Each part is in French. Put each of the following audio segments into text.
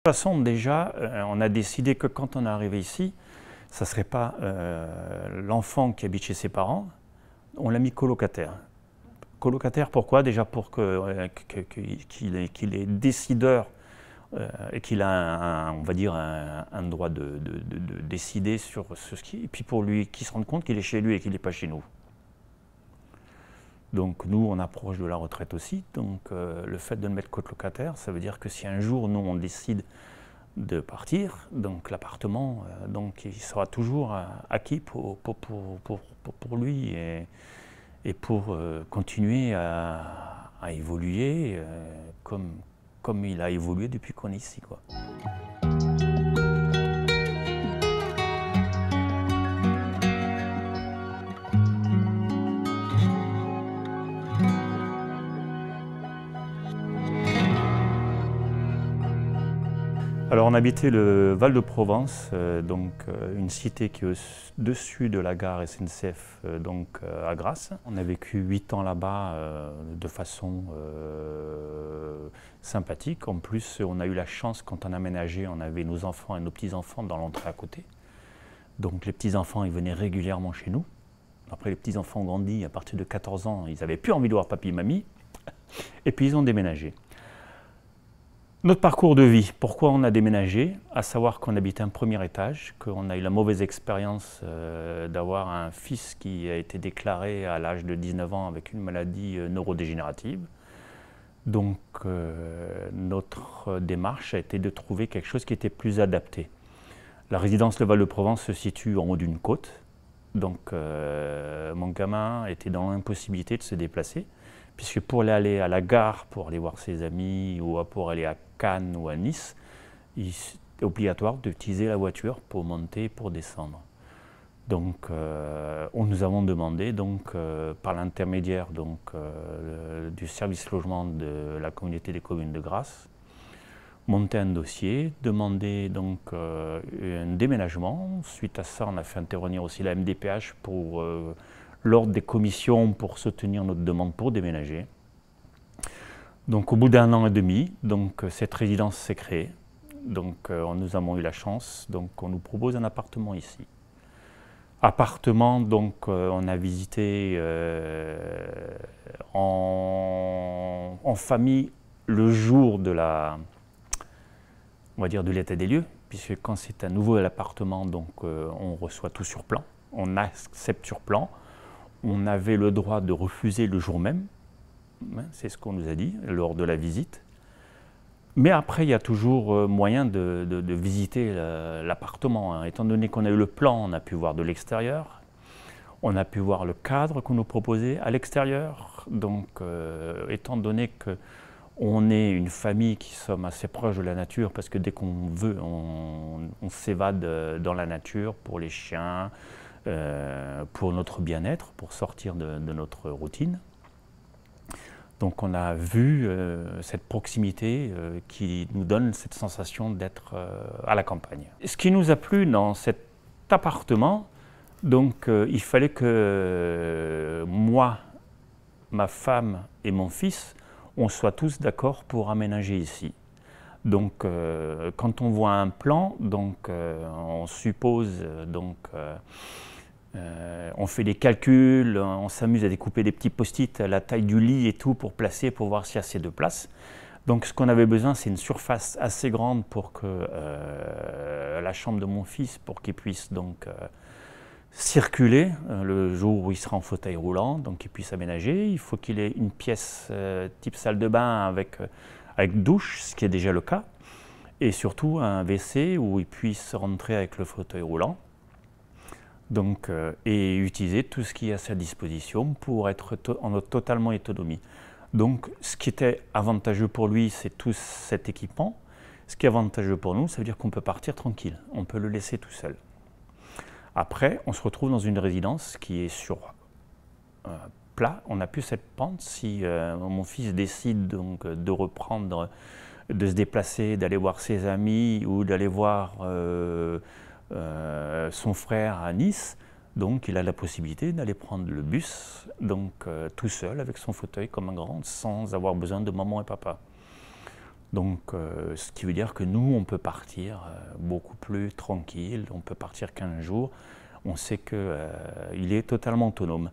De toute façon, déjà, on a décidé que quand on est arrivé ici, ça ne serait pas l'enfant qui habite chez ses parents, on l'a mis colocataire. Colocataire, pourquoi? Déjà pour qu'il est décideur et qu'il a, on va dire, un droit de décider sur ce qui... Et puis pour lui, qu'il se rende compte qu'il est chez lui et qu'il n'est pas chez nous. Donc nous, on approche de la retraite aussi, donc le fait de le mettre colocataire, ça veut dire que si un jour, nous, on décide de partir, donc l'appartement, donc il sera toujours acquis pour lui et pour continuer à évoluer comme il a évolué depuis qu'on est ici, quoi. Alors on habitait le Val-de-Provence, une cité qui est au-dessus de la gare SNCF, à Grasse. On a vécu 8 ans là-bas de façon sympathique. En plus, on a eu la chance, quand on a aménagé, on avait nos enfants et nos petits-enfants dans l'entrée à côté. Donc les petits-enfants, ils venaient régulièrement chez nous. Après, les petits-enfants ont grandi, à partir de 14 ans, ils n'avaient plus envie de voir papy et mamie. Et puis ils ont déménagé. Notre parcours de vie, pourquoi on a déménagé? À savoir qu'on habitait un premier étage, qu'on a eu la mauvaise expérience d'avoir un fils qui a été déclaré à l'âge de 19 ans avec une maladie neurodégénérative. Donc notre démarche a été de trouver quelque chose qui était plus adapté. La résidence Le Val-de-Provence se situe en haut d'une côte, donc mon gamin était dans l'impossibilité de se déplacer, puisque pour aller à la gare, pour aller voir ses amis, ou pour aller à Cannes ou à Nice, il est obligatoire d'utiliser la voiture pour monter et pour descendre. Donc nous avons demandé, par l'intermédiaire du service logement de la communauté des communes de Grasse, monter un dossier, demander un déménagement. Suite à ça, on a fait intervenir aussi la MDPH pour l'ordre des commissions pour soutenir notre demande pour déménager. Donc au bout d'1 an et demi, cette résidence s'est créée. Nous avons eu la chance, on nous propose un appartement ici. Appartement, on a visité en famille le jour de on va dire de l'état des lieux, puisque quand c'est un nouvel appartement, on reçoit tout sur plan, on accepte sur plan. On avait le droit de refuser le jour même, c'est ce qu'on nous a dit lors de la visite. Mais après, il y a toujours moyen de visiter l'appartement. Étant donné qu'on a eu le plan, on a pu voir de l'extérieur, on a pu voir le cadre qu'on nous proposait à l'extérieur. Étant donné qu'on est une famille qui sommes assez proches de la nature, parce que dès qu'on veut, on s'évade dans la nature pour les chiens, pour notre bien-être, pour sortir de notre routine. Donc on a vu cette proximité qui nous donne cette sensation d'être à la campagne. Ce qui nous a plu dans cet appartement, il fallait que moi, ma femme et mon fils, on soit tous d'accord pour aménager ici. Quand on voit un plan, on suppose on fait des calculs, on s'amuse à découper des petits post-it à la taille du lit et tout pour placer, pour voir s'il y a assez de place. Donc ce qu'on avait besoin, c'est une surface assez grande pour que la chambre de mon fils, pour qu'il puisse circuler le jour où il sera en fauteuil roulant, donc qu'il puisse aménager. Il faut qu'il ait une pièce type salle de bain avec douche, ce qui est déjà le cas, et surtout un WC où il puisse rentrer avec le fauteuil roulant. Et utiliser tout ce qui est à sa disposition pour être en totalement autonomie. Donc, ce qui était avantageux pour lui, c'est tout cet équipement. Ce qui est avantageux pour nous, ça veut dire qu'on peut partir tranquille, on peut le laisser tout seul. Après, on se retrouve dans une résidence qui est sur plat, on n'a plus cette pente. Si mon fils décide de reprendre, de se déplacer, d'aller voir ses amis ou d'aller voir son frère à Nice, il a la possibilité d'aller prendre le bus, tout seul avec son fauteuil comme un grand, sans avoir besoin de maman et papa. Donc, ce qui veut dire que nous, on peut partir beaucoup plus tranquille, on peut partir 15 jours, on sait qu'il est totalement autonome.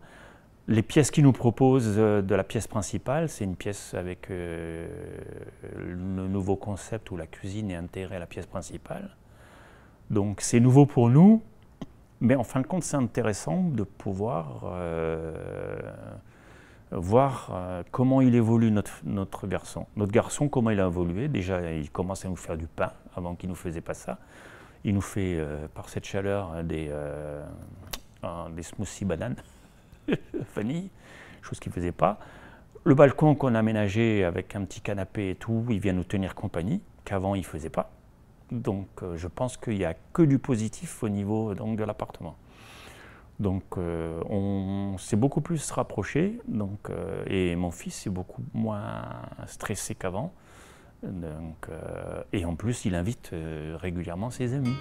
Les pièces qu'il nous propose de la pièce principale, c'est une pièce avec le nouveau concept où la cuisine est intégrée à la pièce principale. Donc c'est nouveau pour nous, mais en fin de compte, c'est intéressant de pouvoir voir comment il évolue notre garçon. Notre garçon, comment il a évolué. Déjà, il commence à nous faire du pain, avant qu'il ne nous faisait pas ça. Il nous fait, par cette chaleur, des smoothies bananes, vanille, chose qu'il ne faisait pas. Le balcon qu'on a aménagé avec un petit canapé et tout, il vient nous tenir compagnie, qu'avant il ne faisait pas. Donc je pense qu'il n'y a que du positif au niveau donc, de l'appartement. Donc on s'est beaucoup plus rapproché, et mon fils est beaucoup moins stressé qu'avant. Et en plus, il invite régulièrement ses amis.